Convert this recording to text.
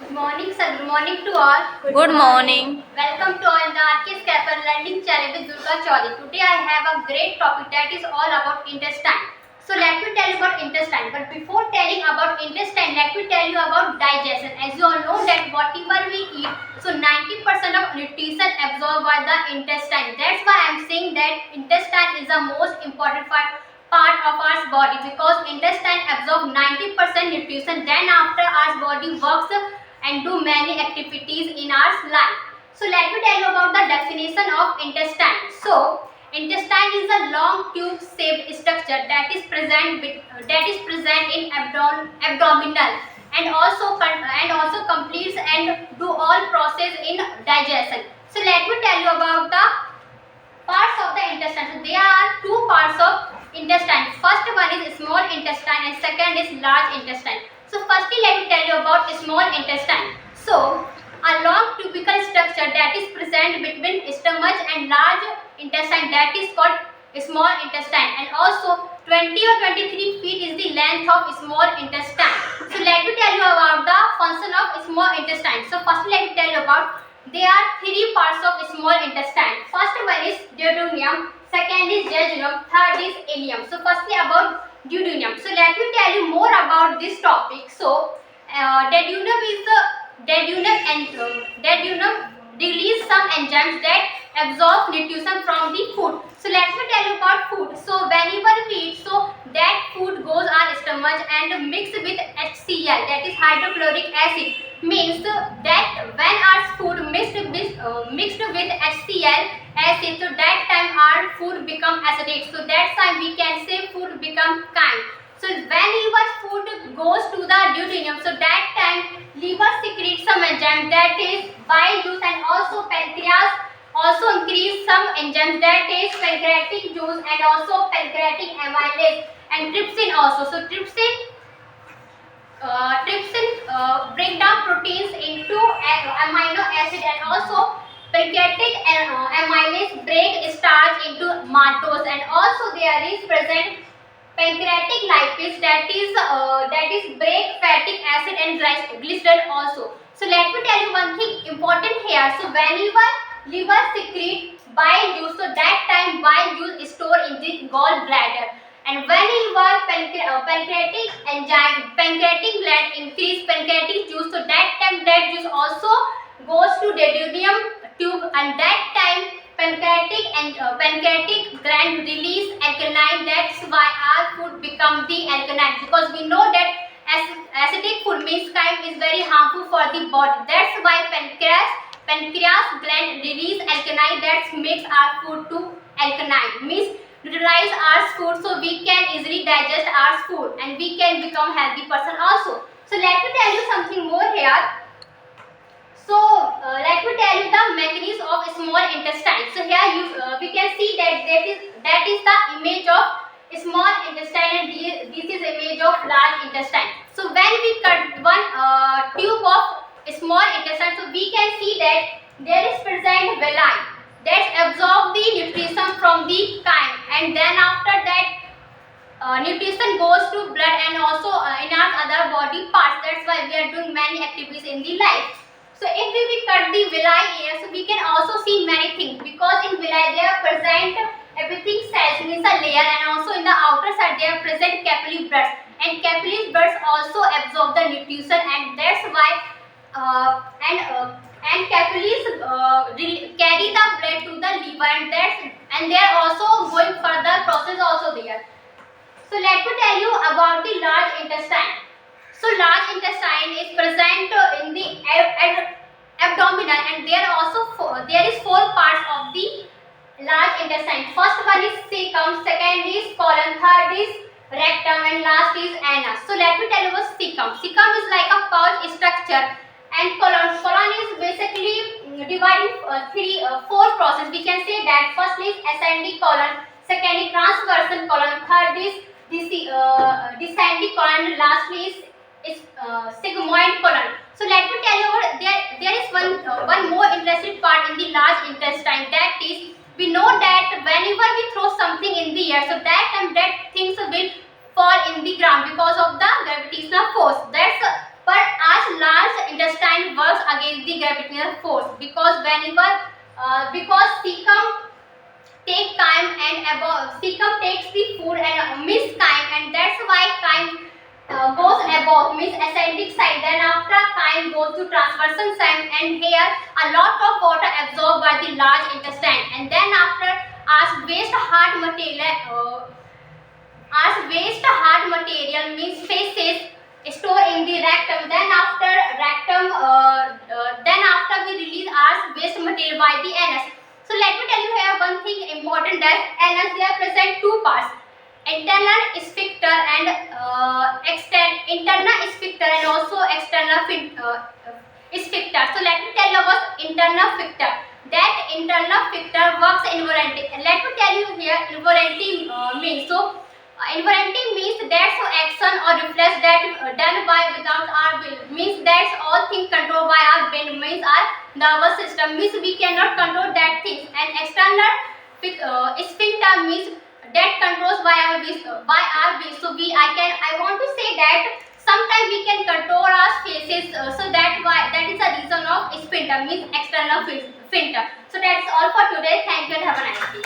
Good morning, sir. Good morning to all. Good morning. Welcome to all the RK Scapper Learning Channel with Durga Chaudhary. Today I have a great topic that is all about intestine. So let me tell you about intestine. But before telling about intestine, let me tell you about digestion. As you all know that whatever we eat, so 90% of nutrition absorbed by the intestine. That's why I am saying that intestine is the most important part of our body, because intestine absorb 90% nutrition. Then after our body works and do many activities in our life. So let me tell you about the definition of intestine. So intestine is a long tube shaped structure that is present in abdominal and also completes and do all process in digestion. So let me tell you about the parts of the intestine. So there are two parts of intestine. First one is small intestine and second is large intestine. So firstly let me tell you about small intestine. So a long tubical structure that is present between stomach and large intestine, that is called small intestine, and also 20 or 23 feet is the length of small intestine. So let me tell you about the function of small intestine. So firstly let me tell you about there are three parts of small intestine. First one is duodenum, second is jejunum, third is ileum. So firstly about duodenum. So let me tell you more about this topic. So duodenum release some enzymes that absorb nutrition from the food. So let me tell you about food. So whenever we eat, so that food goes our stomach and mix with HCl, that is hydrochloric acid. Means that when our food mixed with HCl acid, so that time our food become acidic. So that time we can say food become kind. So whenever food goes to the duodenum, so that time liver secretes some enzyme that is bile juice, and also pancreas also increase some enzymes that is pancreatic juice and also pancreatic amylase and trypsin also. So trypsin break down proteins into amino acid, and also pancreatic amylase break starch into maltose, and also there is present pancreatic lipase that is break fatty acid and glycerol also. So let me tell you one thing important here. So whenever liver secrete bile juice, so that time bile juice is stored in the gallbladder, and whenever pancreatic gland increase pancreatic juice, so that time that juice also goes to the duodenum tube, and that time pancreatic gland release alkaline. That's why our food become the alkaline, because we know that acidic food means kind is very harmful for the body. That's why pancreas gland release alkaline, that makes our food to alkaline, means neutralize our food, so we can easily digest our food and we can become healthy person also. So let me tell you something more here. So let me tell you the mechanism of small intestine. So here we can see that is the image of small intestine, and this is image of large intestine. So when we cut one tube of small intestine, so we can see that there is present villi that absorb the nutrition from the chyme, and then after that nutrition goes to blood and also in our other body parts. That's why we are doing many activities in the life. So if we cut the villi here, so we can also see many things, because in villi they are present everything cells, means a layer, and also in the outer side they are present capillary blood, and capillary blood also absorb the nutrition, and that's why and capillaries carry the blood to the liver, and they are also going further process also there. So let me tell you about the large intestine. So large intestine is present in the abdominal, and there is four parts of the large intestine. First one is cecum, second is colon, third is rectum, and last is anus. So let me tell you about cecum. Cecum is like a pouch structure, and colon is basically divided four process. We can say that first is ascending colon, second is transversal colon, third is descending colon, and lastly is sigmoid colon. So let me tell you about there is one more interesting part in the large intestine, that is we know that whenever we throw something in the air, so that time that things will fall in the ground because of the gravitational force. That's but as large intestine against the gravitational force, because whenever because cecum take time and cecum takes the food and miss chyme, and that's why chyme goes above, means ascending side, then after chyme goes to transversion side, and here a lot of water absorbed by the large intestine, and then after as waste hard material means feces store in the rectum, then after we release our waste material by the anus. So let me tell you here one thing important, that anus there present two parts, internal sphincter and internal sphincter and also external sphincter. So let me tell you about internal sphincter. That internal sphincter works involuntarily. Let me tell you here involuntary means. So involuntary means that's action or reflex that done by without our will, means that's all things controlled by our brain, means our nervous system, means we cannot control that things. And external sphincter means that controls by our will. So I want to say that sometimes we can control our faces, so that is the reason of sphincter, means external sphincter. So that's all for today. Thank you and have a nice day.